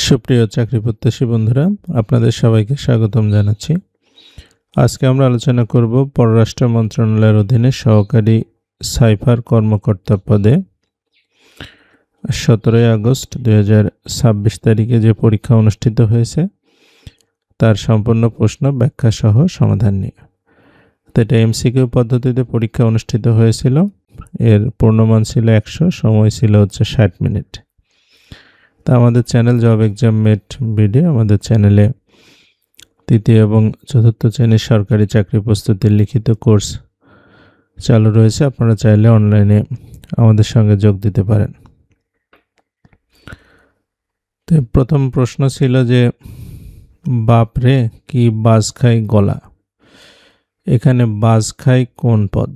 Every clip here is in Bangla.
সুপ্রিয় চাকরি প্রত্যাশী বন্ধুরা, আপনাদের সবাইকে স্বাগতম জানাচ্ছি। আজকে আমরা আলোচনা করব পররাষ্ট্র মন্ত্রণালয়ের অধীনে সহকারী সাইফার কর্মকর্তা পদে 17 আগস্ট 2026 তারিখে যে পরীক্ষা অনুষ্ঠিত হয়েছে তার সম্পূর্ণ প্রশ্ন ব্যাখ্যা সহ সমাধান নিয়ে। তো এটা এমসিকিউ পদ্ধতিতে পরীক্ষা অনুষ্ঠিত হয়েছিল। এর পূর্ণমান ছিল 100, সময় ছিল 60 মিনিট। তা আমাদের চ্যানেল জব এক্সাম মেট ভিডিও, আমাদের চ্যানেলে তৃতীয় এবং চতুর্থ শ্রেণীর সরকারি চাকরি প্রস্তুতির লিখিত কোর্স চালু রয়েছে। আপনারা চাইলে অনলাইনে আমাদের সঙ্গে যোগ দিতে পারেন। তো প্রথম প্রশ্ন ছিল যে বাপরে কি বাজ খাই গলা। এখানে বাজ খাই কোন পদ?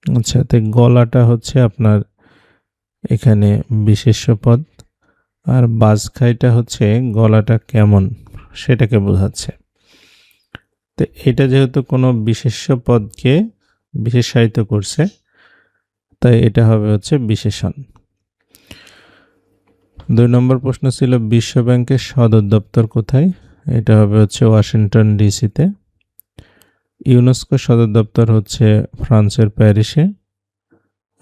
আচ্ছা, তো গলাটা হচ্ছে আপনার এখানে বিশেষ্য পদ, আর বাজ খাইটা হচ্ছে গলাটা কেমন সেটাকে বোঝাচ্ছে। তো এটা যেহেতু কোনো বিশেষ্য পদকে বিশেষায়িত করছে, তাই এটা হবে হচ্ছে বিশেষণ। 2 নম্বর প্রশ্ন ছিল বিশ্ব ব্যাংকের সদর দপ্তর কোথায়? এটা হবে হচ্ছে ওয়াশিংটন ডিসিতে। ইউনেস্কো সদর দপ্তর হচ্ছে ফ্রান্সের প্যারিসে।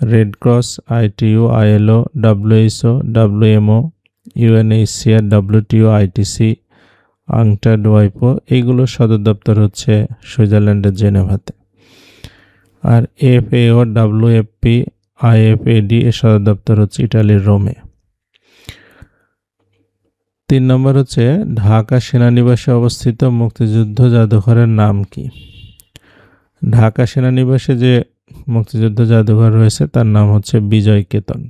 Red cross, ITU, ILO, WHO, WMO, UNHCR, WTO, ITC, UNCTAD, ওয়াইপো, এইগুলোর সদর দপ্তর হচ্ছে সুইজারল্যান্ডের জেনেভাতে। আর এফএও, ডাব্লিউএফপি, আইএফএডি এর সদর দপ্তর হচ্ছে ইটালির রোমে। 3 নম্বর হচ্ছে ঢাকা সেনানিবাসে অবস্থিত মুক্তিযুদ্ধ জাদুঘরের নাম কি? ঢাকা সেনানিবাসে যে মুক্তিযুদ্ধ জাদুঘর রয়েছে তার নাম হচ্ছে বিজয় কেতন।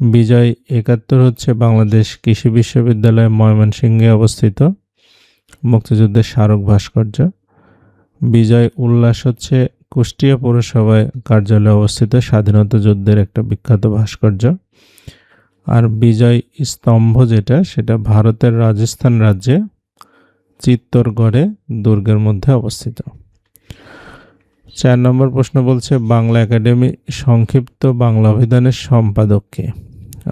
বিজয় 71 হচ্ছে বাংলাদেশ কৃষি বিশ্ববিদ্যালয় ময়মনসিংহে অবস্থিত মুক্তিযুদ্ধের স্মারক ভাস্কর্য। বিজয় উল্লাস হচ্ছে কুষ্টিয়া পৌরসভায় কার্যালয়ে অবস্থিত স্বাধীনতা যুদ্ধের একটা বিখ্যাত ভাস্কর্য। আর বিজয় স্তম্ভ যেটা, সেটা ভারতের রাজস্থান রাজ্যে চিত্তরগড়ে দুর্গের মধ্যে অবস্থিত। 4 নম্বর প্রশ্ন বলছে বাংলা একাডেমি সংক্ষিপ্ত বাংলা অভিধানের সম্পাদক কে?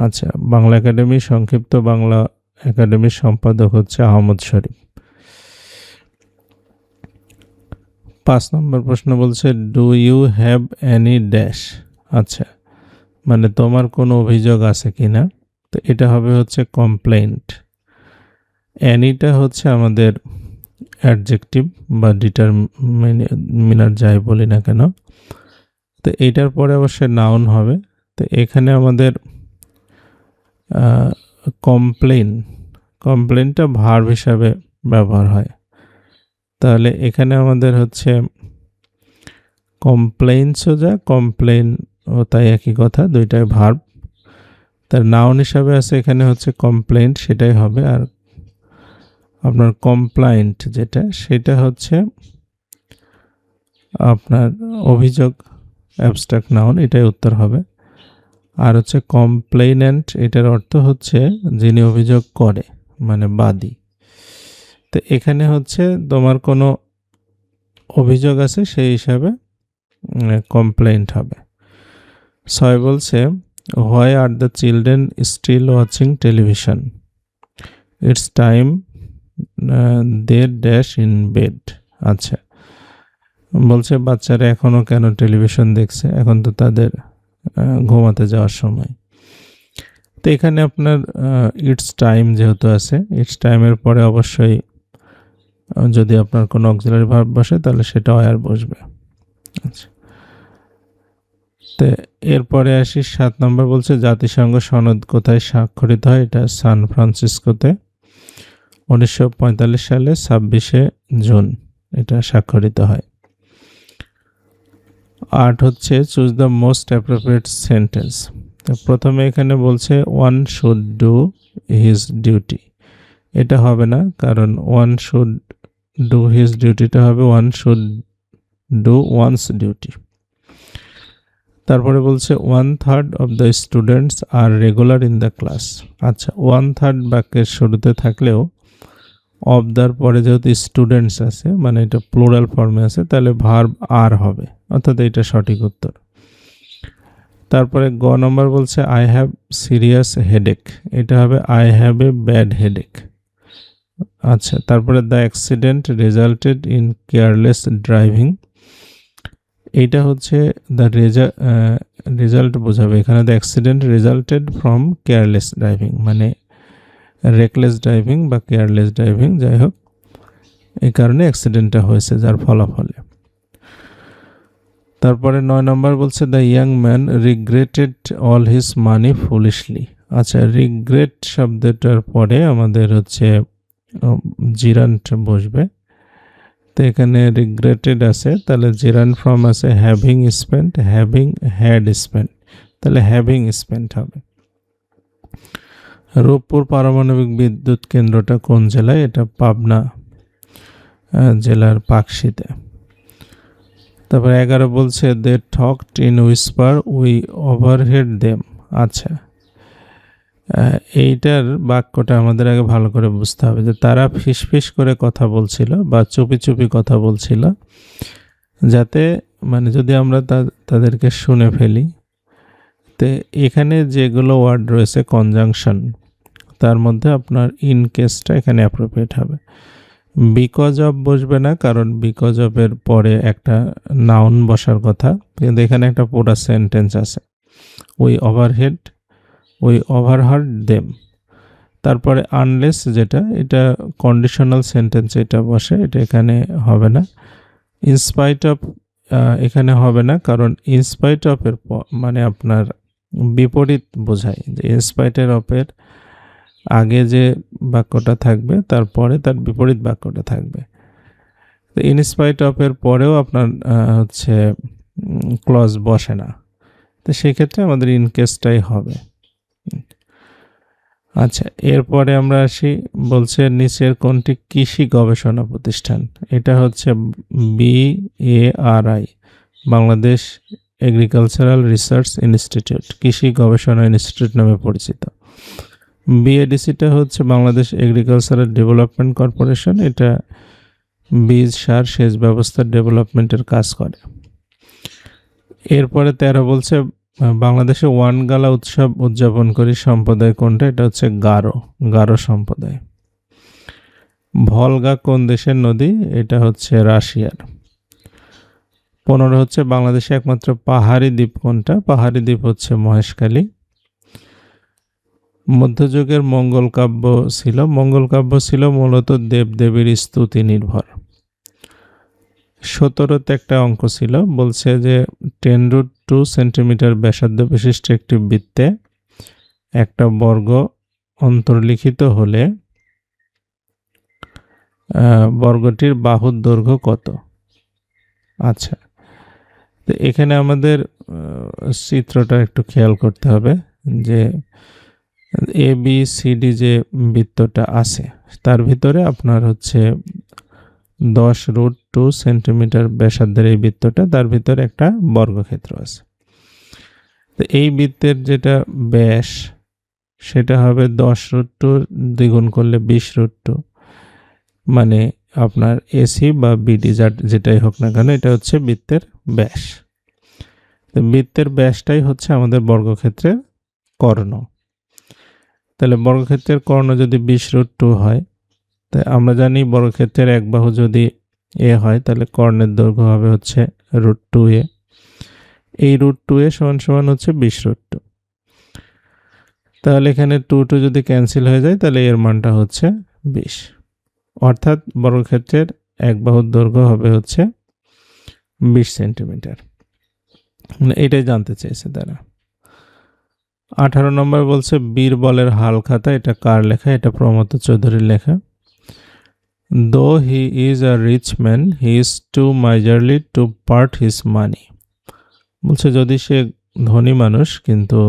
আচ্ছা, বাংলা একাডেমি সংক্ষিপ্ত বাংলা একাডেমির সম্পাদক হচ্ছে আহমদ শরীফ। 5 নম্বর প্রশ্ন বলছে do you have any dash. আচ্ছা, মানে তোমার কোনো অভিযোগ আছে কিনা? তো এটা হবে হচ্ছে কমপ্লেইন্ট। এনিটা হচ্ছে আমাদের অ্যাডজেক্টিভ বা ডিটারমিনার যাই বলি না কেন। তো এইটার পরে অবশ্যই নাউন হবে। তো এখানে আমাদের কমপ্লেইনটা ভার্ব হিসাবে ব্যবহার হয়। তাহলে এখানে আমাদের হচ্ছে কমপ্লেইনসও যা কমপ্লেইন ও তাই একই কথা, দুইটাই ভার্ব। তার নাউন হিসাবে আছে এখানে হচ্ছে কমপ্লেইন্ট, সেটাই হবে। আর আপনার কমপ্লায়েন্ট যেটা, সেটা হচ্ছে আপনার অভিযোগ, অ্যাবস্ট্রাক্ট নাউন, এটাই উত্তর হবে। আর হচ্ছে কমপ্লেইন্যান্ট, এটার অর্থ হচ্ছে যিনি অভিযোগ করে, মানে বাদী। তো এখানে হচ্ছে তোমার কোনো অভিযোগ আছে সেই হিসাবে কমপ্লেইন্ট হবে। 6 বলছে why are the children still watching television? It's time they dash in bed. আচ্ছা, বলছে বাচ্চারা এখনও কেন টেলিভিশন দেখছে? এখন তো তাদের ঘুমাতে যাওয়ার সময়। তো এখানে আপনার ইটস টাইম যেহেতু আছে, ইটস টাইমের পরে অবশ্যই যদি আপনার কোনো অক্সিলারি ভার্ব বসে তাহলে সেটা ওয়্যার বসবে। আচ্ছা, তো এরপরে আসি 7 নম্বর বলছে জাতিসংঘ সনদ কোথায় স্বাক্ষরিত হয়? এটা সান ফ্রান্সিসকোতে 1945 সালে 26শে জুন এটা স্বাক্ষরিত হয়। 8 হচ্ছে choose the most appropriate sentence. তো প্রথমে এখানে বলছে one should do his duty. এটা হবে না, কারণ ওয়ান শুড ডু হিজ ডিউটিটা হবে one should do one's duty. তারপরে বলছে 1/3 of the students are regular in the class. আচ্ছা, 1/3 বাক্যের শুরুতে থাকলেও অফ দ্যার পরে যেহেতু স্টুডেন্টস আছে, মানে এটা প্লুরাল ফর্মে আছে, তাহলে ভার্ব আর হবে, অর্থাৎ এটা সঠিক উত্তর। তারপরে গ নম্বর বলছে আই হ্যাভ সিরিয়াস হেডেক, এটা হবে I have a bad headache. আচ্ছা, তারপরে the accident resulted in careless driving, এইটা হচ্ছে দ্য রেজাল্ট বোঝাবে এখানে। The accident resulted from careless driving, মানে রেকলেস ড্রাইভিং বা কেয়ারলেস ড্রাইভিং, যাই হোক এই কারণে অ্যাক্সিডেন্টটা হয়েছে, যার ফলাফলে। তারপরে 9 নম্বর বলছে the young man regretted all his money foolishly. আচ্ছা, রিগ্রেট শব্দটার পরে আমাদের হচ্ছে জিরান্ট বসবে, তো এখানে রিগ্রেটেড আছে, তাহলে জিরান্ট ফর্ম আছে having spent, having had spent, তাহলে হ্যাভিং স্পেন্ট হবে। রূপপুর পারমাণবিক বিদ্যুৎ কেন্দ্রটা কোন জেলায়? এটা পাবনা জেলার পাকশিতে। তারপরে 11 বলছে they talked in whisper we overheard them. আচ্ছা, এইটার বাক্যটা আমাদের আগে ভালো করে বুঝতে হবে, যে তারা ফিসফিস করে কথা বলছিল বা চুপি চুপি কথা বলছিল, যাতে মানে যদি আমরা তাদেরকে শুনে ফেলি। তো এখানে যেগুলো ওয়ার্ড রয়েছে কনজাংশন, তার মধ্যে আপনার ইন কেসটা এখানে অ্যাপ্রোপ্রিয়েট হবে। বিকজ অফ বসবে না, কারণ বিকজ অফ এর পরে একটা নাউন বসার কথা, কিন্তু এখানে একটা পুরো সেন্টেন্স আছে, উই ওভারহেড উই ওভারহার্ড দেম। তারপরে আনলেস, যেটা এটা কন্ডিশনাল সেন্টেন্স, এটা বসে, এটা এখানে হবে না। ইনস্পাইট অফ এখানে হবে না, কারণ ইনস্পাইট অফ এর মানে আপনার বিপরীত বোঝায়, যে ইনস্পাইটের অফের আগে যে বাক্যটা থাকবে তারপরে তার বিপরীত বাক্যটা থাকবে। তো ইনস্পাইট অফ এর পরেও আপনার হচ্ছে ক্লজ বসে না, তো সেক্ষেত্রে আমাদের ইনকেসটাই হবে। আচ্ছা, এরপরে আমরা আসি, বলছে নিচের কোনটি কৃষি গবেষণা প্রতিষ্ঠান? এটা হচ্ছে BARI, Bangladesh agricultural research institute, কৃষি গবেষণা ইনস্টিটিউট নামে পরিচিত। BADCটা হচ্ছে বাংলাদেশ এগ্রিকালচারাল ডেভেলপমেন্ট কর্পোরেশন, এটা বীজ সার সেচ ব্যবস্থার ডেভেলপমেন্টের কাজ করে। এরপরে 13 বলছে বাংলাদেশে ওয়ানগালা উৎসব উদযাপন করি সম্প্রদায় কোনটা? এটা হচ্ছে গারো সম্প্রদায়। ভলগা কোন দেশের নদী? এটা হচ্ছে রাশিয়ার। 15 হচ্ছে বাংলাদেশে একমাত্র পাহাড়ি দ্বীপ কোনটা? পাহাড়ি দ্বীপ হচ্ছে মহেশখালী। মধ্যযুগের মঙ্গল কাব্য ছিল মূলত দেবদেবীর স্তুতি নির্ভর। 17তে একটা অঙ্ক ছিল, বলছে যে 10√2 সেন্টিমিটার ব্যাসার্ধ বিশিষ্ট একটি বৃত্তে একটা বর্গ অন্তর্লিখিত হলে বর্গটির বাহুর দৈর্ঘ্য কত? আচ্ছা, তো এখানে আমাদের চিত্রটা একটু খেয়াল করতে হবে, যে ABCD যে বৃত্তটা আছে তার ভিতরে আপনার হচ্ছে 10√2 সেন্টিমিটার ব্যাসার্ধের এই বৃত্তটা, তার ভিতরে একটা বর্গক্ষেত্র আছে। তো এই বৃত্তের যেটা ব্যাস সেটা হবে 10√2 দ্বিগুণ করলে 20√2, মানে আপনার AC বা BD যেটাই হোক না কেন, এটা হচ্ছে বৃত্তের ব্যাস। তো বৃত্তের ব্যাসটাই হচ্ছে আমাদের বর্গক্ষেত্রের কর্ণ। তাহলে বর্গক্ষেত্রের কর্ণ যদি 20√2 হয়, তাই আমরা জানি বর্গক্ষেত্রের এক বাহু যদি A হয়, তাহলে কর্ণের দৈর্ঘ্য হবে হচ্ছে √2A। এই √2A সমান হচ্ছে 20√2। তাহলে এখানে 2 যদি ক্যান্সেল হয়ে যায়, তাহলে এর মানটা হচ্ছে 20, অর্থাৎ বর্গক্ষেত্রের এক বাহুর দৈর্ঘ্য হবে হচ্ছে 20 সেন্টিমিটার। মানে এটাই জানতে চেয়েছে তারা। 18 নম্বর বলছে বীরবলের হালখাতা, এটা কার লেখা? এটা প্রমথ চৌধুরীর লেখা। Though he is a rich man, he is too miserly to part his money. বলছে যদি সে ধনী মানুষ, কিন্তু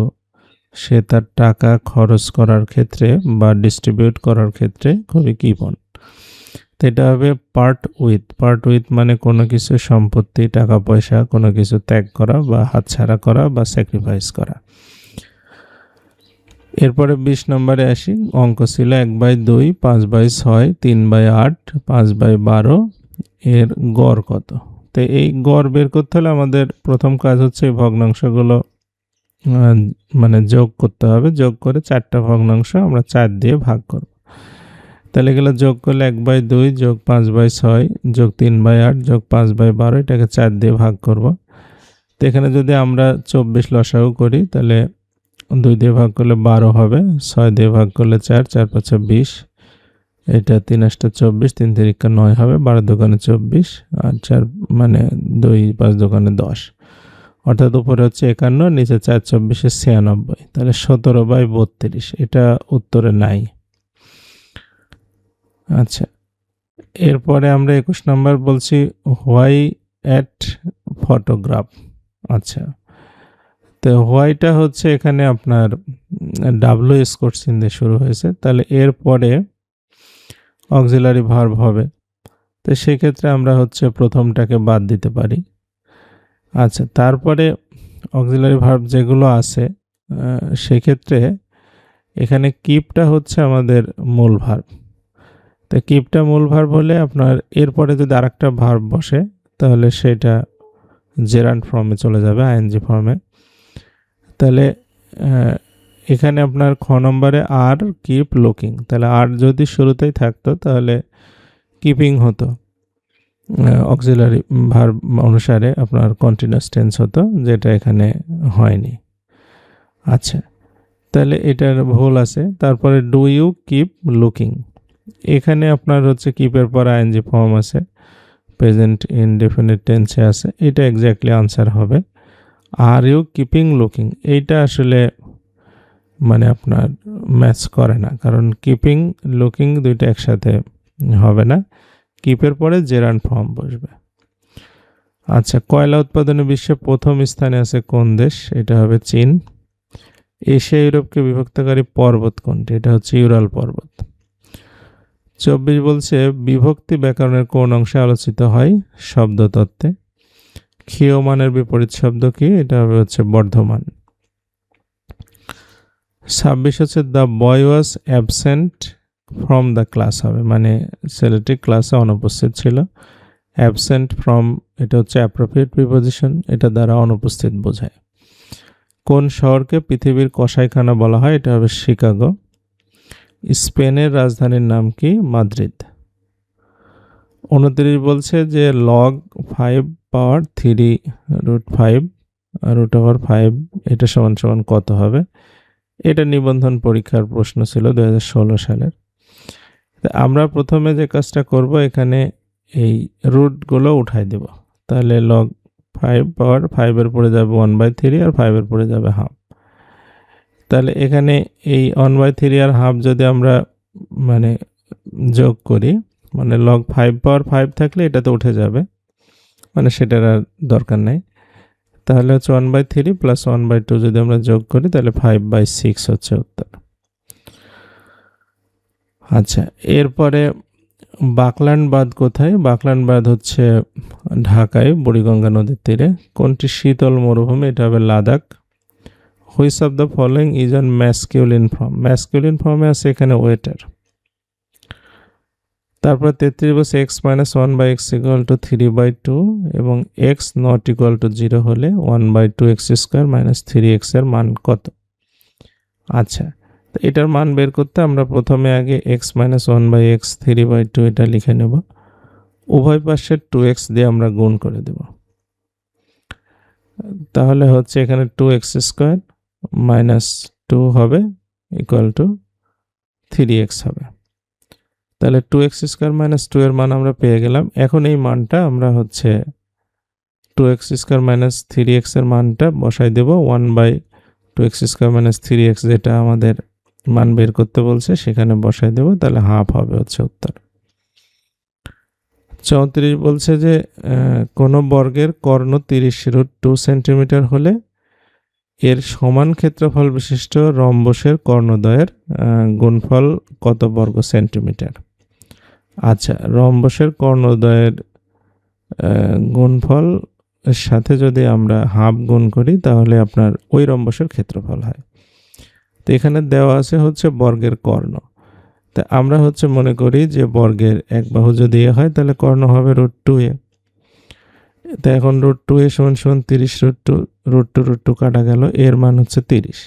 সে তার টাকা খরচ করার ক্ষেত্রে বা ডিস্ট্রিবিউট করার ক্ষেত্রে খুবই কৃপণ। তো এটা হবে পার্ট উইথ মানে কোনো কিছু সম্পত্তি, টাকা পয়সা, কোনো কিছু ত্যাগ করা বা হাতছাড়া করা বা স্যাক্রিফাইস করা। এরপরে 20 নম্বরে আসি, অঙ্ক ছিল 1/2, 5/6, 3/8, 5/12, এর গড় কত? তো এই গড় বের করতে হলে আমাদের প্রথম কাজ হচ্ছে ভগ্নাংশগুলো মানে যোগ করতে হবে, যোগ করে 4টা ভগ্নাংশ আমরা 4 দিয়ে ভাগ করব। তাহলে এগুলো যোগ করলে 1/2 যোগ 5/6 যোগ 3/8 যোগ 5/12 এটাকে 4 দিয়ে ভাগ করব। তো এখানে যদি আমরা 24 লসাগু করি তাহলে 2 দিয়ে ভাগ করলে 12 হবে, 6 দিয়ে ভাগ করলে 4, 4 5 20, এটা 3 8 24, 3 3 9 হবে, 12 দোকানে 24 আর 4 মানে 2 5 দোকানে 10, অর্থাৎ উপরে হচ্ছে 51, নিচে 4 24 96, তাহলে 17/32 এটা উত্তরে নাই। আচ্ছা, এরপরে আমরা 21 নম্বর বলছি হোয়াই অ্যাট ফটোগ্রাফ। আচ্ছা, তো হোয়াইটা হচ্ছে এখানে আপনার ডাব্লিউ কোশ্চেন দিয়ে শুরু হয়েছে, তাহলে এরপরে অক্সিলারি ভার্ব হবে, তো সেক্ষেত্রে আমরা হচ্ছে প্রথমটাকে বাদ দিতে পারি। আচ্ছা, তারপরে অক্সিলারি ভার্ব যেগুলো আছে সেক্ষেত্রে এখানে কিপটা হচ্ছে আমাদের মূল ভার্ব। তো কিপটা মূল ভার্ব হলে আপনার এরপরে যদি আরেকটা ভার্ব বসে তাহলে সেটা জেরান্ড ফর্মে চলে যাবে, আইএনজি ফর্মে। তাহলে এখানে আপনার খ নম্বরে আর কিপ লুকিং, তাহলে আর যদি শুরুতেই থাকতো তাহলে কিপিং হতো, অক্সিলারি ভার্ব অনুসারে আপনার কন্টিনিউয়াস টেন্স হতো, যেটা এখানে হয়নি। আচ্ছা, তাহলে এটার ভুল আছে। তারপরে ডু ইউ কিপ লুকিং, এখানে আপনার হচ্ছে কিপের পর আইএনজি ফর্ম আছে, প্রেজেন্ট ইনডেফিনিট টেন্সে আছে, এটা এক্স্যাক্টলি আনসার হবে। আর ইউ কিপিং লুকিং, এইটা আসলে মানে আপনার ম্যাচ করে না, কারণ কিপিং লুকিং দুইটা একসাথে হবে না, কিপের পরে জেরান্ড ফর্ম বসবে। আচ্ছা, কয়লা উৎপাদনে বিশ্বে প্রথম স্থানে আছে কোন দেশ? এটা হবে চীন। এশিয়া ইউরোপকে বিভক্তকারী পর্বত কোনটি? এটা হচ্ছে ইউরাল পর্বত। 24 বলছে বিভক্তি ব্যাকরণের কোন অংশে আলোচিত হয়? শব্দতত্ত্বে। ক্ষীয়মানের বিপরীত শব্দ কি? এটা হবে হচ্ছে বর্ধমান। 26 হচ্ছে the boy was absent from the class হবে, মানে ছেলেটি ক্লাসে অনুপস্থিত ছিল। অ্যাবসেন্ট ফ্রম এটা হচ্ছে অ্যাপ্রোপ্রিয়েট প্রিপোজিশন, এটা দ্বারা অনুপস্থিত বোঝায়। কোন শহরকে পৃথিবীর কসাইখানা বলা হয়? এটা হবে শিকাগো। স্পেনের রাজধানীর নাম কি? মাদ্রিদ। 29 বলছে যে log 5 পাওয়ার 3 √5 √5 এটা সমান সমান কত হবে? এটা নিবন্ধন পরীক্ষার প্রশ্ন ছিল 2016 সালের। আমরা প্রথমে যে কাজটা করব, এখানে এই রুটগুলো উঠাই দেব, তাহলে log 5 পাওয়ার 5 এর পরে যাবে 1/3 আর 5 এর পরে যাবে হাফ। তাহলে এখানে এই 1/3 আর হাফ যদি আমরা মানে যোগ করি, মানে log 5 পাওয়ার 5 থাকলে এটা তো উঠে যাবে, মানে সেটার আর দরকার নেই। তাহলে হচ্ছে 1/3 প্লাস 1/2 যদি আমরা যোগ করি তাহলে 5/6 হচ্ছে উত্তর। আচ্ছা, এরপরে বাকলান বাঁধ কোথায়? বাকলান বাঁধ হচ্ছে ঢাকায় বুড়িগঙ্গা নদীর তীরে। কোনটি শীতল মরুভূমি? এটা হবে Ladakh. Which of the following is on masculine form? Masculine ফর্মে আছে এখানে ওয়েটার। তারপর 33 বলছে x - 1/x = 3/2 এবং x not equal to 0 হলে 1/2x² - 3x এর মান কত? আচ্ছা, তো এটার মান বের করতে আমরা প্রথমে আগে x - 1/x 3/2 এটা লিখে নেব, উভয় পাশে 2x দিয়ে আমরা গুণ করে দেব, তাহলে হচ্ছে এখানে 2x² - 2 হবে ইকুয়াল টু 3x হবে। তাহলে 2x² - 2 এর মান আমরা পেয়ে গেলাম। এখন এই মানটা আমরা হচ্ছে 2x² - 3x এর মানটা বসাই দেব 1/2x² - 3x যেটা আমাদের মান বের করতে বলছে সেখানে বসাই দেব, তাহলে হাফ হবে হচ্ছে উত্তর। 34 বলছে যে কোনো বর্গের কর্ণ 30√2 সেন্টিমিটার হলে এর সমান ক্ষেত্রফল বিশিষ্ট রম্বসের কর্ণদ্বয়ের গুণফল কত বর্গ সেন্টিমিটার? আচ্ছা, রম্বসের কর্ণদ্বয়ের গুণফল এর সাথে যদি আমরা হাফ গুণ করি তাহলে আপনার ওই রম্বসের ক্ষেত্রফল হয়। তো এখানে দেওয়া আছে হচ্ছে বর্গের কর্ণ, তা আমরা হচ্ছে মনে করি যে বর্গের এক বাহু যদি এ হয় তাহলে কর্ণ হবে √2a। তো এখন √2a = 30√2, √2 কাটা গেল, এর মান হচ্ছে 30।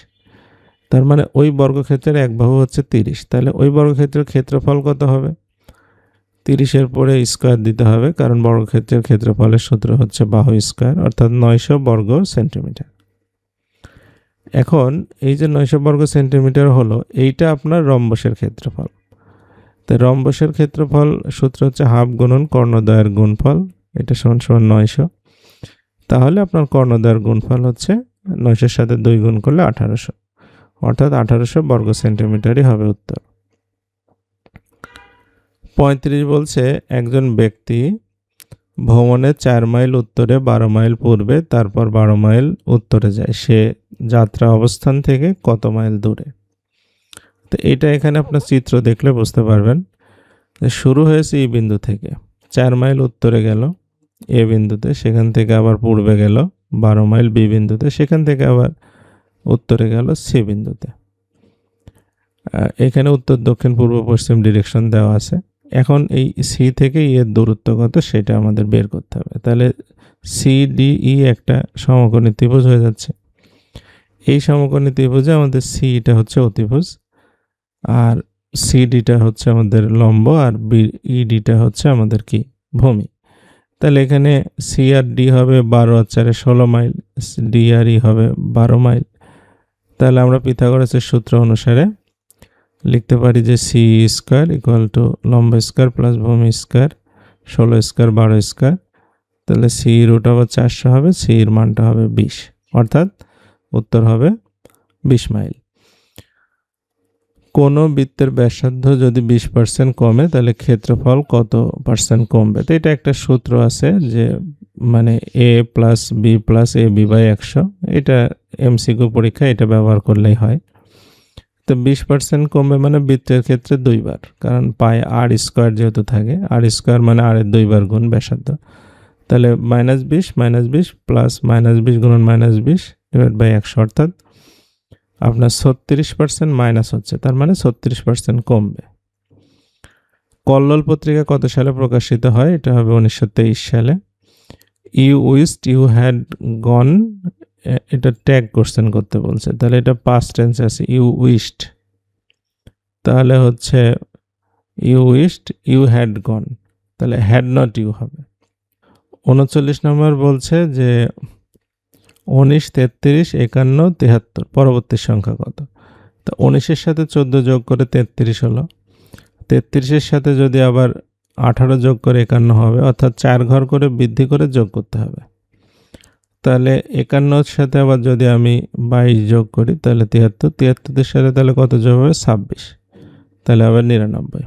তার মানে ওই বর্গক্ষেত্রের এক বাহু হচ্ছে 30। তাহলে ওই বর্গক্ষেত্রের ক্ষেত্রফল কত হবে? 30-এর পরে স্কোয়ার দিতে হবে, কারণ বর্গক্ষেত্রের ক্ষেত্রফলের সূত্র হচ্ছে বাহু স্কোয়ার, অর্থাৎ 900 বর্গ সেন্টিমিটার। এখন এই যে 900 বর্গ সেন্টিমিটার হলো, এইটা আপনার রম্বসের ক্ষেত্রফল। তাই রম্বসের ক্ষেত্রফল সূত্র হচ্ছে হাফ গুণন কর্ণদ্বয়ের গুণফল, এটা সমান সমান 900। তাহলে আপনার কর্ণদ্বয়ের গুণফল হচ্ছে 900-এর সাথে 2 গুণ করলে 1800, অর্থাৎ 1800 বর্গ সেন্টিমিটারই হবে উত্তর। 35 বলছে একজন ব্যক্তি ভ্রমণে 4 মাইল উত্তরে, 12 মাইল পূর্বে, তারপর 12 মাইল উত্তরে যায়। সে যাত্রা অবস্থান থেকে কত মাইল দূরে? তো এটা এখানে আপনার চিত্র দেখলে বুঝতে পারবেন। শুরু হয়েছে এই বিন্দু থেকে, 4 মাইল উত্তরে গেল এ বিন্দুতে, সেখান থেকে আবার পূর্বে গেল 12 মাইল বি বিন্দুতে, সেখান থেকে আবার উত্তরে গেল সি বিন্দুতে। এখানে উত্তর দক্ষিণ পূর্ব পশ্চিম ডিরেকশন দেওয়া আছে। এখন এই সি থেকে এর দূরত্ব কত সেটা আমাদের বের করতে হবে। তাহলে সিডিই একটা সমকোণী ত্রিভুজ হয়ে যাচ্ছে। এই সমকোণী ত্রিভুজে আমাদের সিটা হচ্ছে অতিভুজ, আর সিডিটা হচ্ছে আমাদের লম্ব, আর বিইডিটা হচ্ছে আমাদের কি ভূমি। তাহলে এখানে সি আর ডি হবে 12 আর 4 16 মাইল, ডি আর ই হবে 12 মাইল। তাহলে আমরা পিথাগোরাসের সূত্র অনুসারে লিখতে পারি যে সি স্কোয়ার ইকুয়াল টু লম্ব স্কোয়ার প্লাস ভূমি স্কোয়ার 16 স্কোয়ার 12 স্কোয়ার। তাহলে সি √400 হবে, সির মানটা হবে 20, অর্থাৎ উত্তর হবে 20 মাইল। কোনো বৃত্তের ব্যাসার্ধ যদি 20% কমে তাহলে ক্ষেত্রফল কত % কমবে? তো এটা একটা সূত্র আছে যে মানে a plus B plus A B by 100, এটা এমসিকিউ পরীক্ষা এটা ব্যবহার করলেই হয়। তো 20% কমবে মানে বৃত্তের ক্ষেত্রে 2 বার, কারণ পায় আর স্কোয়ার যেহেতু থাকে, আর স্কোয়ার মানে আর এর 2 বার গুণ ব্যাসার্ধ। তাহলে -20 প্লাস -20 গুণন -20 ডিভাইড বাই 100, অর্থাৎ আপনার 36% মাইনাস হচ্ছে, তার মানে 36% কমবে। কল্লোল পত্রিকা কত সালে প্রকাশিত হয়? এটা হবে 1923 সালে। You wished you had gone, এটা ট্যাগ কোশ্চেন করতে বলছে, তাহলে এটা পাস্ট টেন্স আছে ইউ উইস্ট, তাহলে হচ্ছে you wished you had gone, তাহলে হ্যাড নট ইউ হবে। 39 নম্বর বলছে যে 19, 33, 51, 73 পরবর্তী সংখ্যা কত? তো 19-এর সাথে 14 যোগ করে 33 হলো, 33-এর সাথে যদি আবার 18 যোগ করে 51 হবে, অর্থাৎ 4 ঘর করে বৃদ্ধি করে যোগ করতে হবে। তাহলে 51-এর সাথে আবার যদি আমি 22 যোগ করি তাহলে 73, 73-এর সাথে তাহলে কত যোগ হবে? 26, তাহলে আবার 99।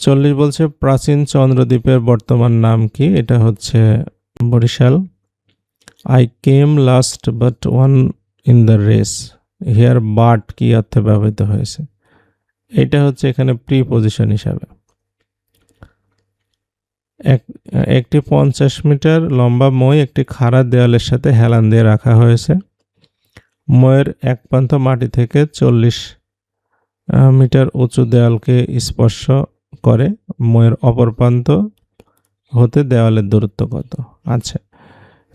40 বলছে প্রাচীন চন্দ্রদ্বীপের বর্তমান নাম কি? এটা হচ্ছে Barishal. I came last but one in the race, here but কি অর্থে ব্যবহৃত হয়েছে? এটা হচ্ছে এখানে প্রিপজিশন হিসাবে। একটি 50 মিটার লম্বা মই একটি খাড়া দেওয়ালের সাথে হেলান দিয়ে রাখা হয়েছে। মইয়ের এক প্রান্ত মাটি থেকে 40 মিটার উঁচু দেওয়ালকে স্পর্শ করে, মইয়ের অপর প্রান্ত হতে দেওয়ালের দূরত্ব কত? আচ্ছা,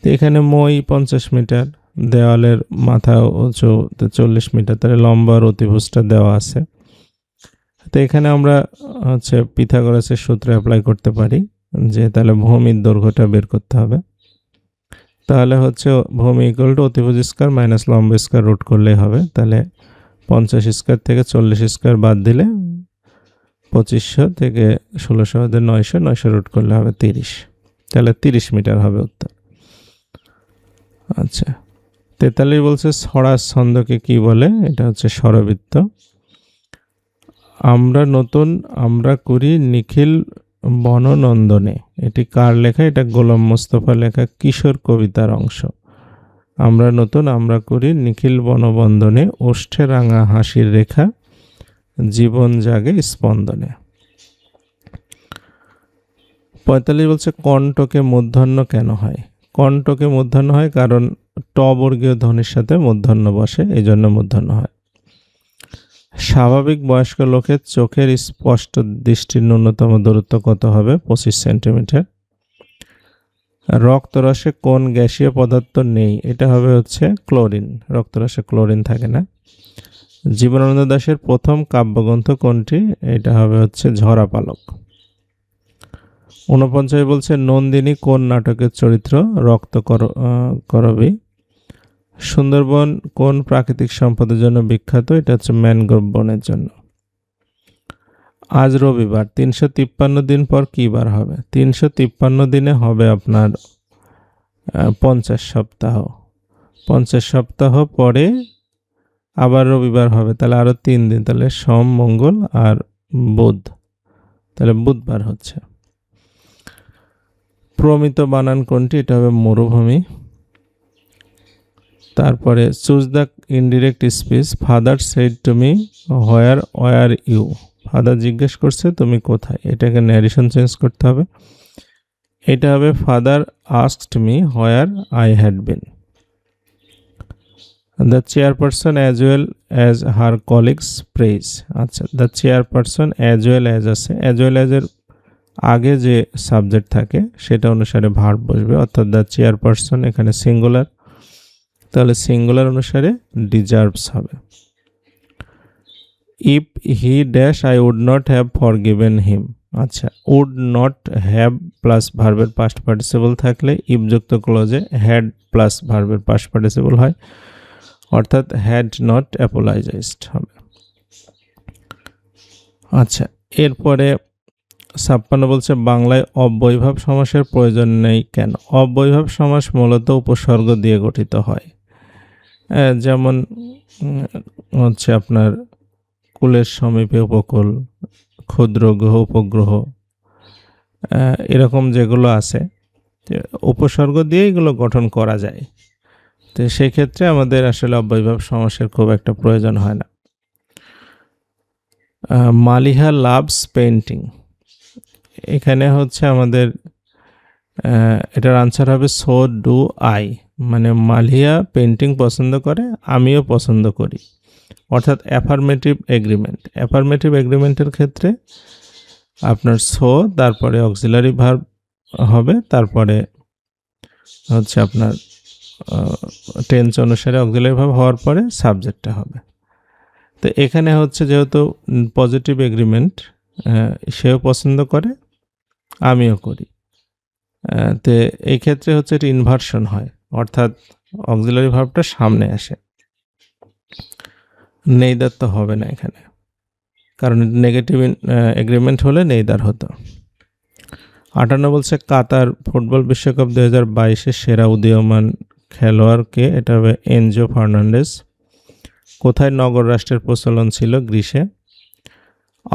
তো এখানে মই 50 মিটার, দেওয়ালের মাথা উঁচু 40 মিটার, তাহলে লম্বার অতিভুজটা দেওয়া আছে। তো এখানে আমরা হচ্ছে পিথাগোরাসের সূত্র অ্যাপ্লাই করতে পারি যে তাহলে ভূমির দৈর্ঘ্যটা বের করতে হবে। তাহলে হচ্ছে ভূমি ইকুয়াল টু অতিভুজ স্কোয়ার মাইনাস লম্ব স্কোয়ার রুট করলেই হবে। তাহলে 50 স্কোয়ার থেকে 40 স্কোয়ার বাদ দিলে 2500 থেকে 1600 হতে 900, 900 রুট করলে হবে 30, তাহলে 30 মিটার হবে উত্তর। আচ্ছা, 43 বলছে ছড়া ছন্দকে কি বলে? এটা হচ্ছে স্বরবৃত্ত। আমরা করি নিখিল বননন্দনে, এটি কার লেখা? এটা গোলাম মোস্তফা লেখা কিশোর কবিতার অংশ। আমরা করি নিখিল বনবন্দনে, ওষ্ঠে রাঙা হাসির রেখা, জীবন জাগে স্পন্দনে। 45 বলছে কণ্ঠকে মূর্ধন্য কেন হয়? কণ্ঠকে মূর্ধন্য হয় কারণ ট বর্গীয় ধ্বনির সাথে মূর্ধন্য বসে, এই জন্য মূর্ধন্য হয়। স্বাভাবিক বয়স্ক লোকের চোখের স্পষ্ট দৃষ্টির ন্যূনতম দূরত্ব কত হবে? 25 সেন্টিমিটার। রক্তরসে কোন গ্যাসীয় পদার্থ নেই? এটা হবে হচ্ছে ক্লোরিন। রক্তরসে ক্লোরিন থাকে না। জীবনানন্দ দাশের প্রথম কাব্যগ্রন্থ কোনটি? এটা হবে হচ্ছে ঝরা পালক। 49 বলছে নন্দিনী কোন নাটকের চরিত্র? রক্তকরবী। সুন্দরবন কোন প্রাকৃতিক সম্পদের জন্য বিখ্যাত? এটা হচ্ছে ম্যানগ্রোভ বনের জন্য। আজ রবিবার, 353 দিন পর কি বার হবে? 353 দিনে হবে আপনার 50 সপ্তাহ। 50 সপ্তাহ পরে আবার রবিবার হবে, তাহলে আরো 3 দিন, তাহলে সোম, মঙ্গল আর বুধ, তাহলে বুধবার হচ্ছে। প্রমিত বানান কোনটি? এটা হবে মরুভূমি। তারপরে choose the indirect speech. Father said to me where were you. Father জিজ্ঞেস করছে তুমি কোথায়, এটাকে ন্যারেশন চেঞ্জ করতে হবে। এটা হবে father asked me where I had been. The chairperson as well as her colleagues praise. আচ্ছা, the chairperson as well as আছে, অ্যাজ ওয়েল অ্যাজের আগে যে সাবজেক্ট থাকে সেটা অনুসারে ভার্ব বসবে, অর্থাৎ দ্য চেয়ারপারসন এখানে সিঙ্গুলার, তাহলে সিঙ্গুলার অনুসারে ডিজার্ভস হবে। If he dash I would not have forgiven him. আচ্ছা, উড নট হ্যাভ প্লাস ভার্বের পাস্ট পার্টিসিপল থাকলে ইফযুক্ত ক্লজে হ্যাড প্লাস ভার্বের পাস্ট পার্টিসিপল হয়, অর্থাৎ হ্যাড নট অ্যাপোলাইজাইজড হবে। আচ্ছা, এরপরে 56 বলছে বাংলায় অব্যয়ভাব সমাসের প্রয়োজন নেই কেন? অব্যয়ভাব সমাস মূলত উপসর্গ দিয়ে গঠিত হয়। যেমন হচ্ছে আপনার কুলের সমীপে উপকূল, ক্ষুদ্র গ্রহ উপগ্রহ, এরকম যেগুলো আছে উপসর্গ দিয়ে এগুলো গঠন করা যায়। তো সেই ক্ষেত্রে আমাদের আসলে অব্যয়ভাব সমাসের খুব একটা প্রয়োজন হয় না। মালিহা লাভস পেইন্টিং, এখানে হচ্ছে আমাদের এটার আনসার হবে সো ডু আই, মানে মালিহা পেইন্টিং পছন্দ করে, আমিও পছন্দ করি, অর্থাৎ অ্যাফার্মেটিভ এগ্রিমেন্ট। অ্যাফার্মেটিভ এগ্রিমেন্টের ক্ষেত্রে আপনার সো, তারপরে অক্সিলারি ভার্ব হবে, তারপরে হচ্ছে আপনার টেন্স অনুসারে অক্সিলারি ভার্ব হওয়ার পরে সাবজেক্টটা হবে। তো এখানে হচ্ছে যেহেতু পজিটিভ এগ্রিমেন্ট, সেও পছন্দ করে আমিও করি, তো এই ক্ষেত্রে হচ্ছে এটা ইনভার্সন হয়, অর্থাৎ অক্সিলারি ভার্বটা সামনে আসে। নেইদার তো হবে না এখানে, কারণ নেগেটিভ এগ্রিমেন্ট হলে নেইদার হতো। 58 বলছে কাতার ফুটবল বিশ্বকাপ 2022-এর সেরা উদীয়মান খেলোয়াড়কে? এটা হবে এনজো ফার্নান্ডেজ। কোথায় নগর রাষ্ট্রের প্রচলন ছিল? গ্রিসে।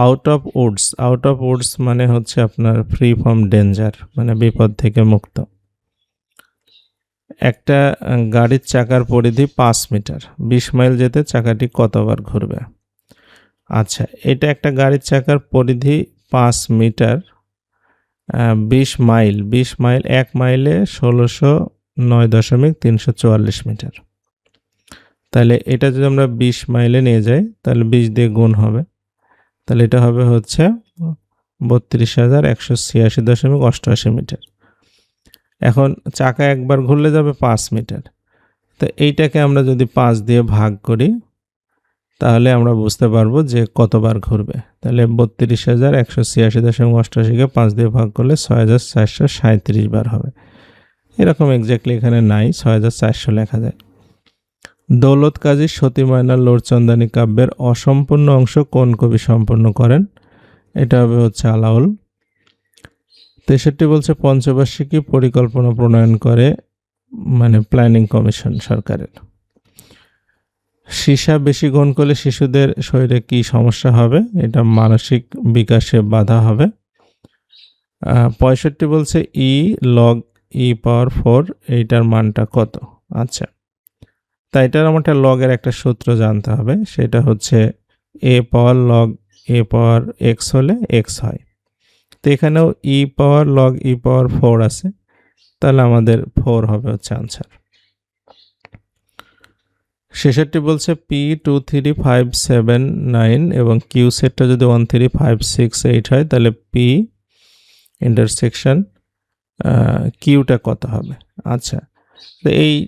Out of woods, out of woods মানে হচ্ছে আপনার ফ্রি ফ্রম ডেঞ্জার, মানে বিপদ থেকে মুক্ত। একটা গাড়ির চাকার পরিধি 5 মিটার, 20 মাইল যেতে চাকাটি কতবার ঘুরবে? আচ্ছা, এটা একটা গাড়ির চাকার পরিধি 5 মিটার, 20 মাইল, 20 মাইল, 1 মাইলে 1609.344 মিটার। তাহলে এটা যদি আমরা 20 মাইলে নিয়ে যাই, তাহলে 20 দিয়ে গুণ হবে, তাহলে এটা হবে হচ্ছে 32,186.88 মিটার। এখন চাকা একবার ঘুরলে যাবে 5 মিটার, তো এইটাকে আমরা যদি 5 দিয়ে ভাগ করি তাহলে আমরা বুঝতে পারবো যে কতবার ঘুরবে। তাহলে 32,186.88-কে 5 দিয়ে ভাগ করলে 6,437 বার হবে। এরকম এক্স্যাক্টলি এখানে নাই, 6,400 লেখা যায়। দৌলত কাজী সতী ময়নার লোরচন্দানী কাব্যের অসম্পূর্ণ অংশ কোন কবি সম্পন্ন করেন? এটা হবে হচ্ছে আলাউল। 63 বলছে পঞ্চবার্ষিকী পরিকল্পনা প্রণয়ন করে, মানে প্ল্যানিং কমিশন সরকারের। সীসা বেশি গ্রহণ করলে শিশুদের শরীরে কি সমস্যা হবে? এটা মানসিক বিকাশে বাধা হবে। 65 বলছে ই লগ ই পাওয়ার 4, এইটার মানটা কত? আচ্ছা, তাই এটার আমাদের লগের একটা সূত্র জানতে হবে, সেটা হচ্ছে এ পাওয়ার লগ এ পাওয়ার এক্স হলে এক্স হয়। তো এখানেও ই পাওয়ার লগ ই পাওয়ার 4 আছে, তাহলে আমাদের 4 হবে হচ্ছে আনসার। 66 বলছে P23579 এবং কিউ সেটটা যদি 13568 হয়, তাহলে P ইন্টারসেকশন কিউটা কত হবে। আচ্ছা, তো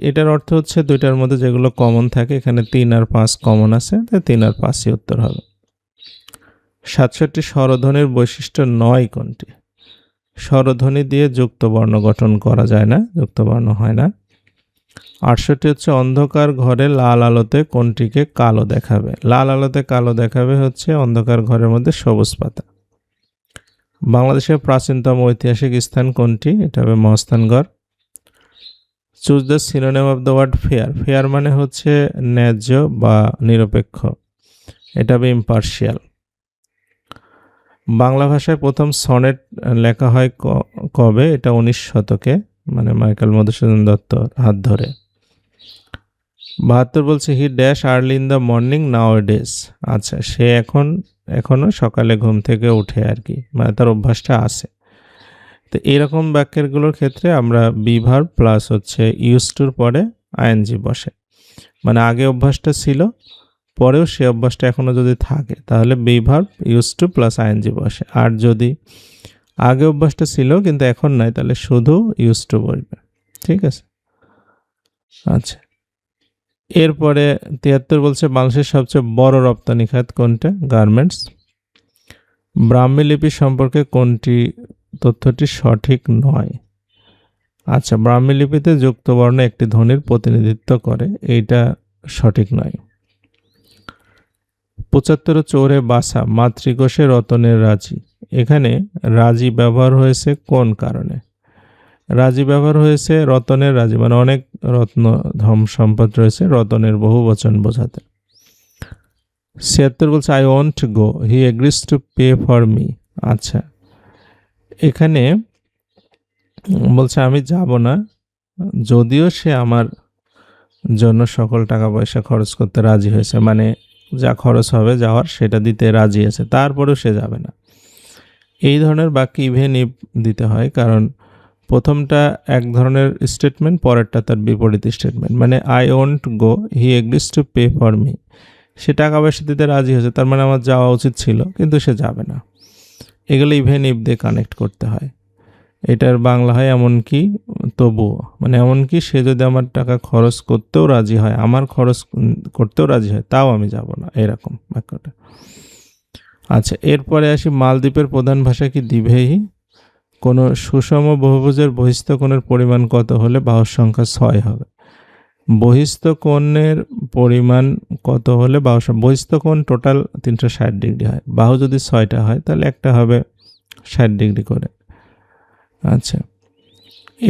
এটার অর্থ হচ্ছে দুইটার মধ্যে যেগুলো কমন থাকে, এখানে 3 আর 5 কমন আছে, তাই 3 আর 5ই উত্তর হবে। 67 স্বরধ্বনির বৈশিষ্ট্য 9 কোনটি? স্বরধ্বনি দিয়ে যুক্ত বর্ণ গঠন করা যায় না, যুক্ত বর্ণ হয় না। 68 হচ্ছে অন্ধকার ঘরে লাল আলোতে কোনটিকে কালো দেখাবে? লাল আলোতে কালো দেখাবে হচ্ছে অন্ধকার ঘরের মধ্যে সবুজ পাতা। বাংলাদেশের প্রাচীনতম ঐতিহাসিক স্থান কোনটি? এটা হবে মহাস্থানগড়। Choose the synonym of the word fair. Fair মানে হচ্ছে ন্যায্য বা নিরপেক্ষ, এটা হবে ইম্পার্শিয়াল। বাংলা ভাষায় প্রথম সনেট লেখা হয় কবে? এটা 19 শতকে, মানে মাইকেল মধুসূদন দত্তর হাত ধরে। 72 বলছে he dash early in the morning now days. আচ্ছা, সে এখনো সকালে ঘুম থেকে উঠে আর কি, মানে তার অভ্যাসটা আছে। তো এরকম বাক্যেরগুলোর ক্ষেত্রে আমরা বি ভার্ব প্লাস হচ্ছে ইউজ টুর পরে আইএনজি বসে, মানে আগে অভ্যাসটা ছিল, পরেও সে অভ্যাসটা এখনও যদি থাকে তাহলে be verb use to plus ING বসে। আর যদি আগে অভ্যাসটা ছিল কিন্তু এখন নাই, তাহলে শুধু ইউজ টু বসবে। ঠিক আছে। আচ্ছা, এরপরে 73 বলছে বাংলাদেশের সবচেয়ে বড় রপ্তানি খাত কোনটা? গার্মেন্টস। ব্রাহ্মী লিপি সম্পর্কে কোনটি তথ্যটি সঠিক নয়? আচ্ছা, ব্রাহ্মী লিপিতে যুক্ত বর্ণ একটি ধ্বনির প্রতিনিধিত্ব করে, এইটা সঠিক নয়। 75 চোরে বাসা মাতৃকোষে রতনের রাজি। এখানে রাজি ব্যবহার হয়েছে কোন কারণে? রাজি ব্যবহার হয়েছে রতনের রাজি, মানে অনেক রত্ন ধন সম্পদ রয়েছে, রতনের বহু বচন বোঝাতে। 76 বলছে I want to go, he agrees to pay for me. আচ্ছা, এখানে বলছে আমি যাব না, যদিও সে আমার জন্য সকল টাকা পয়সা খরচ করতে রাজি হয়েছে, মানে যা খরচ হবে যাওয়ার সেটা দিতে রাজি আছে, তারপরেও সে যাবে না। এই ধরনের বাক্য ইভেন ইফ দিতে হয়, কারণ প্রথমটা এক ধরনের স্টেটমেন্ট, পরেরটা তার বিপরীত স্টেটমেন্ট। মানে I want go, he agrees to pay for me, সে টাকা পয়সা দিতে রাজি হয়েছে, তার মানে আমার যাওয়া উচিত ছিল, কিন্তু সে যাবে না। এগুলো ইভেন ইফ দিয়ে কানেক্ট করতে হয়। এটার বাংলা হয় এমনকি তবুও, মানে এমনকি সে যদি আমার টাকা খরচ করতেও রাজি হয়, আমার খরচ করতেও রাজি হয়, তাও আমি যাব না, এরকম বাক্যটা। আচ্ছা, এরপরে আসি মালদ্বীপের প্রধান ভাষা কি? দ্বিভেয়ী। কোনো সুষম বহুভুজের বহিস্থ কোণের পরিমাণ কত হলে বাহুর সংখ্যা 6 হবে? বহিস্থ কোণের পরিমাণ কত হলে বহিস্থ কোণ টোটাল 360 ডিগ্রি হয়, বাহু যদি 6টা হয় তাহলে একটা হবে 60 ডিগ্রি করে। আচ্ছা,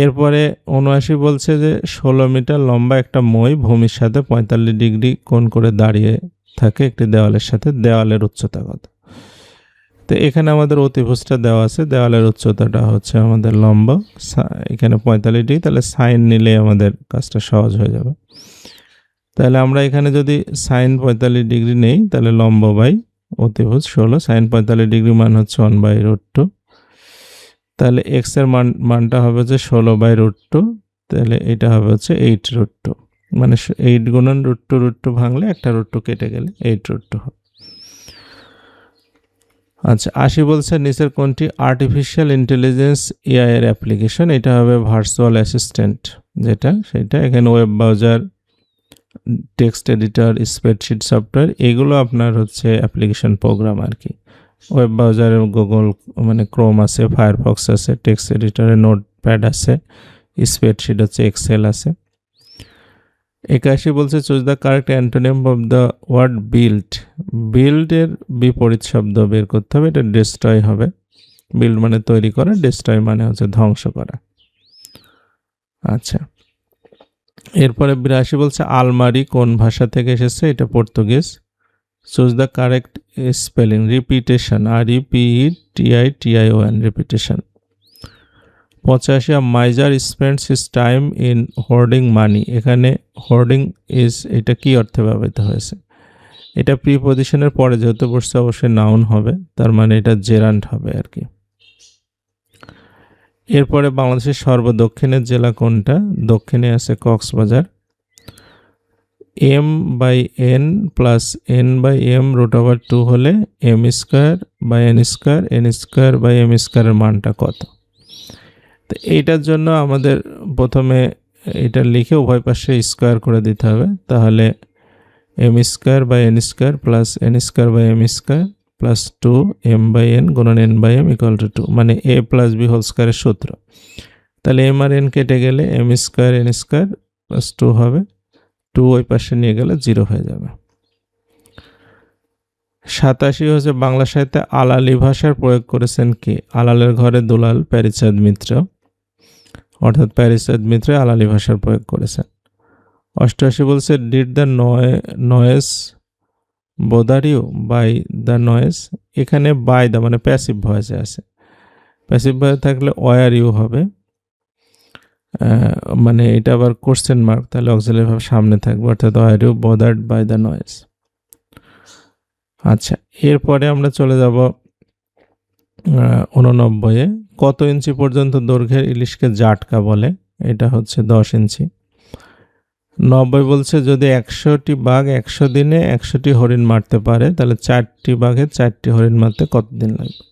এরপরে 79 বলছে যে 16 মিটার লম্বা একটা মই ভূমির সাথে 45 ডিগ্রি কোণ করে দাঁড়িয়ে থাকে একটি দেওয়ালের সাথে, দেওয়ালের উচ্চতা কত? তো এখানে আমাদের অতিভুজটা দেওয়া আছে, দেওয়ালের উচ্চতাটা হচ্ছে আমাদের লম্ব, এখানে 45 ডিগ্রি, তাহলে সাইন নিলে আমাদের কাজটা সহজ হয়ে যাবে। তাহলে আমরা এখানে যদি সাইন 45 ডিগ্রি নেই, তাহলে লম্ব বাই অতিভুজ 16, সাইন 45 ডিগ্রি মান হচ্ছে 1/√2, তাহলে এক্স এর মানটা হবে হচ্ছে 16/√2, তাহলে এটা হবে হচ্ছে 8√2, মানে 8 গুণন √2 ভাঙলে একটা √2 কেটে গেলে 8√2 হবে। আচ্ছা, 80 বলছে নিচের কোনটি আর্টিফিশিয়াল ইন্টেলিজেন্স এআই এর অ্যাপ্লিকেশন? এটা হবে ভার্চুয়াল অ্যাসিস্ট্যান্ট, সেটা এখানে web browser, text editor, spreadsheet software, এগুলো আপনার হচ্ছে অ্যাপ্লিকেশন প্রোগ্রাম আর কি। ওয়েব ব্রাউজারে গুগল মানে ক্রোম আছে, ফায়ারফক্স আছে, টেক্সট এডিটরে নোটপ্যাড আছে, স্প্রেডশিট হচ্ছে এক্সেল আছে। 81 বলছে choose the correct antonym of the word build. বিল্ডের বিপরীত শব্দ বের করতে হবে, এটা ডেস্ট্রয় হবে। বিল্ড মানে তৈরি করা, ডেস্ট্রয় মানে হচ্ছে ধ্বংস করা। আচ্ছা, এরপরে 82 বলছে আলমারি কোন ভাষা থেকে এসেছে? এটা Portuguese. Choose the correct spelling. Repetition, REPETITION, repetition. 85 miser spends his time in hoarding money. এখানে হোর্ডিং ইজ, এটা কি অর্থে ব্যবহৃত হয়েছে? এটা প্রিপজিশনের পরে যেহেতু বসছে অবশ্যই নাউন হবে, তার মানে এটা জেরান্ট হবে আর কি। এরপরে বাংলাদেশের সর্বদক্ষিণের জেলা কোনটা? দক্ষিণে আছে কক্সবাজার। m/n প্লাস n/m √2 হলে m² / n², n² / m² এর মানটা কত? তো এইটার জন্য আমাদের প্রথমে এটা লিখে উভয় পাশে স্কোয়ার করে দিতে হবে। তাহলে M square by N square plus N square by M square plus 2 M by N গুণন N by M equal to 2, মানে এ প্লাস বি হোল স্কোয়ারের সূত্র। তাহলে এম আর এন কেটে গেলে M square N square plus 2 হবে, 2 ওই পাশে নিয়ে গেলে 0 হয়ে যাবে। 87 হচ্ছে বাংলা সাহিত্যে আলালি ভাষার প্রয়োগ করেছেন কে? আলালের ঘরে দুলাল প্যারীচাঁদ মিত্র, অর্থাৎ প্যারীচাঁদ মিত্র আলালি ভাষার প্রয়োগ করেছেন। 88 বলছে did the noise bother you by the noise. এখানে বাই দ্য মানে প্যাসিভ ভয়েসে আছে, প্যাসিভ ভয়েস থাকলে ওয়ার ইউ হবে, মানে এটা আবার কোশ্চেন মার্ক, তাহলে অক্সিলারি ভার্ব সামনে থাকবে, অর্থাৎ were you bothered by the noise. আচ্ছা, এরপরে আমরা চলে যাব 89-এ। কত ইঞ্চি পর্যন্ত দৈর্ঘ্যের ইলিশকে জাটকা বলে? এটা হচ্ছে 10 ইঞ্চি। 90 বলছে যদি 100টি বাঘ 100 দিনে 100টি হরিণ মারতে পারে তাহলে 4টি বাঘে 4টি হরিণ মারতে কতদিন লাগবে?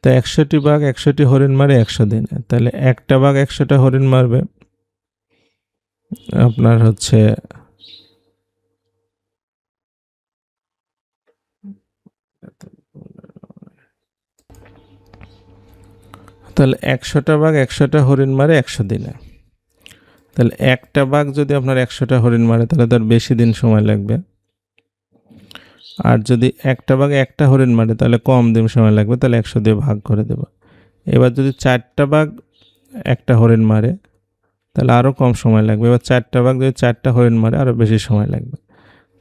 তো 100টি বাঘ 100টি হরিণ মারে 100 দিনে, তাহলে একটা বাঘ 100টা হরিণ মারবে আপনার হচ্ছে তাহলে 100টা বাঘ 100টা হরিণ মারে 100 দিনে, তাহলে একটা বাঘ যদি আপনার 100টা হরিণ মারে তাহলে তার বেশি দিন সময় লাগবে, আর যদি একটা বাঘ একটা হরিণ মারে তাহলে কম দিন সময় লাগবে, তাহলে 100 দিয়ে ভাগ করে দেব। এবার যদি 4টা বাঘ একটা হরিণ মারে তাহলে আরও কম সময় লাগবে, এবার 4টা বাঘ যদি 4টা হরিণ মারে আরও বেশি সময় লাগবে,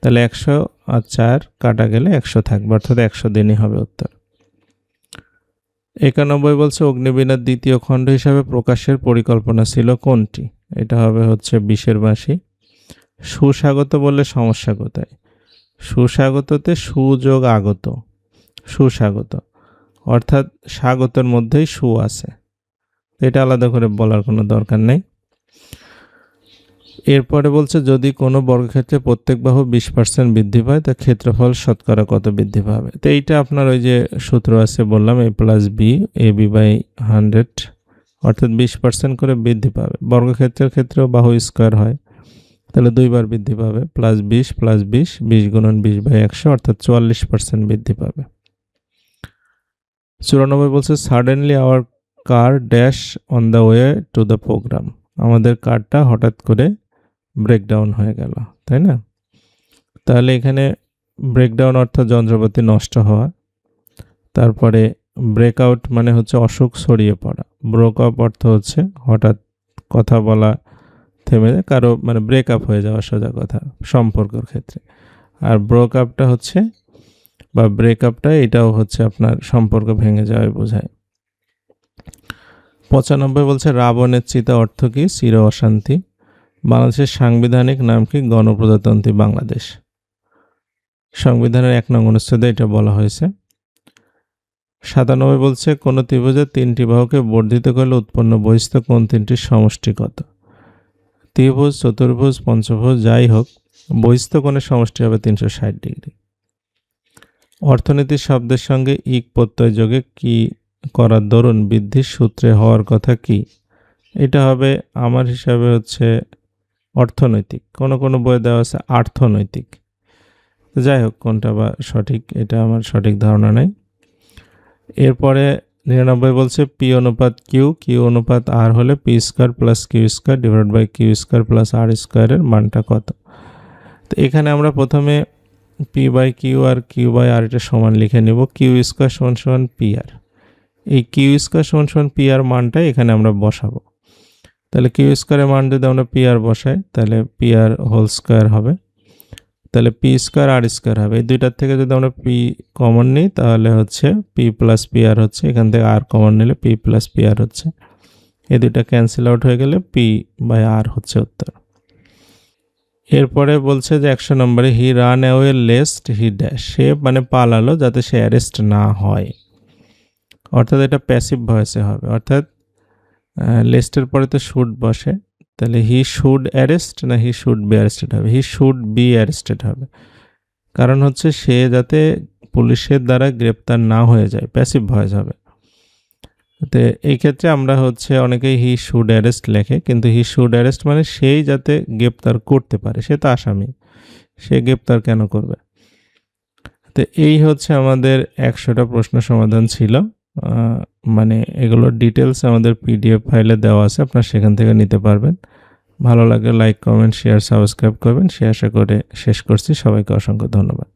তাহলে 100 আর 4 কাটা গেলে 100 থাকবে, অর্থাৎ 100 দিনই হবে উত্তর। 91 বলছে অগ্নিবীণার দ্বিতীয় খণ্ড হিসাবে প্রকাশের পরিকল্পনা ছিল কোনটি? এটা হবে হচ্ছে 20-এর বাঁশি। সুস্বাগত বললে সমস্যা কোথায়? সুস্বাগততে সুযোগ আগত, সুস্বাগত অর্থাৎ স্বাগতের মধ্যেই সু আছে, এটা আলাদা করে বলার কোনো দরকার নেই। এরপরে বলছে যদি কোনো বর্গক্ষেত্রে প্রত্যেক বাহু 20% বৃদ্ধি পায় তা ক্ষেত্রফল শতকরা কত বৃদ্ধি পাবে? তো এইটা আপনার ওই যে সূত্র আছে বললাম, a plus B A B by 100, অর্থাৎ 20% করে বৃদ্ধি পাবে। বর্গক্ষেত্রের ক্ষেত্রেও বাহু স্কোয়ার হয়, তাহলে 2 বার বৃদ্ধি পাবে, প্লাস 20 প্লাস 20, 20 গুণন 20 বাই 100, অর্থাৎ 44% বৃদ্ধি পাবে। 94 বলছে suddenly our car dash on the way to the programme. আমাদের কারটা হঠাৎ করে ব্রেকডাউন হয়ে গেল, তাই না? তাহলে এখানে ব্রেকডাউন অর্থাৎ যন্ত্রপাতি নষ্ট হওয়া, তারপরে ব্রেকআউট মানে হচ্ছে অসুখ ছড়িয়ে পড়া, ব্রোক আপ অর্থ হচ্ছে হঠাৎ কথা বলা থেমে যায়, কারো মানে ব্রেকআপ হয়ে যাওয়া, সোজা কথা সম্পর্কের ক্ষেত্রে। আর ব্রোক আপটা হচ্ছে বা ব্রেকআপটা এটাও হচ্ছে আপনার সম্পর্ক ভেঙে যাওয়াই বোঝায়। 95 বলছে রাবণের চিতা অর্থ কি? চির অশান্তি। বাংলাদেশের সাংবিধানিক নাম কি? গণপ্রজাতন্ত্রী বাংলাদেশ। সংবিধানের 1 নং অনুচ্ছেদে এটা বলা হয়েছে। 97 বলছে কোন ত্রিভুজের 3টি বাহুকে বর্ধিত করলে উৎপন্ন বহিস্থ কোণ 3টির সমষ্টি কত? ত্রিভুজ, চতুর্ভুজ, পঞ্চভুজ যাই হোক, বহিস্থ কোণের সমষ্টি হবে 360 ডিগ্রি। অর্থনীতি শব্দের সঙ্গে ইক প্রত্যয় যোগে কি করার দরুন বৃদ্ধির সূত্রে হওয়ার কথা কি? এটা হবে আমার হিসাবে হচ্ছে অর্থনৈতিক, কোনো বইয়ে দেওয়া আছে আর্থনৈতিক, যাই হোক কোনটা বা সঠিক এটা আমার সঠিক ধারণা নেই। এরপরে 99 বলছে পি অনুপাত কিউ, কিউ অনুপাত আর হলে P square plus Q square divide by Q square plus R স্কোয়ারের মানটা কত? তো এখানে আমরা প্রথমে পি বাই কিউ আর কিউ বাই আর এটা সমান লিখে নেব, কিউ স্কোয়ার সমান সমান পি আর। এই কিউ স্কোয়ার সমান সমান পি আর মানটাই এখানে আমরা বসাবো। তাহলে কিউ স্কোয়ারের মান যদি আমরা পি আর বসাই তাহলে পি আর হোল স্কোয়ার হবে, তাহলে পি স্কোয়ার আর স্কোয়ার হবে। এই দুইটার থেকে যদি আমরা পি কমন নিই তাহলে হচ্ছে পি প্লাস পি আর হচ্ছে, এখান থেকে আর কমন নিলে পি প্লাস পি আর হচ্ছে, এই দুইটা ক্যান্সেল আউট হয়ে গেলে পি বাই আর হচ্ছে উত্তর। এরপরে বলছে যে 100 নম্বরে he ran away lest he dash, সে মানে পালালো যাতে সে অ্যারেস্ট না হয়, অর্থাৎ এটা প্যাসিভ ভয়েসে হবে, অর্থাৎ লেস্টের পরে তো শুড বসে, তাহলে হি শুড অ্যারেস্ট না হি শুড বি অ্যারেস্টেড হবে? হি শুড বি অ্যারেস্টেড হবে, কারণ হচ্ছে সে যাতে পুলিশের দ্বারা গ্রেপ্তার না হয়ে যায়, প্যাসিভ ভয়েস হবে। তো এই ক্ষেত্রে আমরা হচ্ছে অনেকেই হি শুড অ্যারেস্ট লেখে, কিন্তু হি শুড অ্যারেস্ট মানে সেই যাতে গ্রেপ্তার করতে পারে, সে তো আসামি, সে গ্রেপ্তার কেন করবে। তো এই হচ্ছে আমাদের 100টা প্রশ্ন সমাধান ছিল। মানে এগুলোর ডিটেলস আমাদের পিডিএফ ফাইলে দেওয়া আছে, আপনারা সেখান থেকে নিতে পারবেন। ভালো লাগলে লাইক, কমেন্ট, শেয়ার, সাবস্ক্রাইব করবেন। সে আশা করে শেষ করছি। সবাইকে অসংখ্য ধন্যবাদ।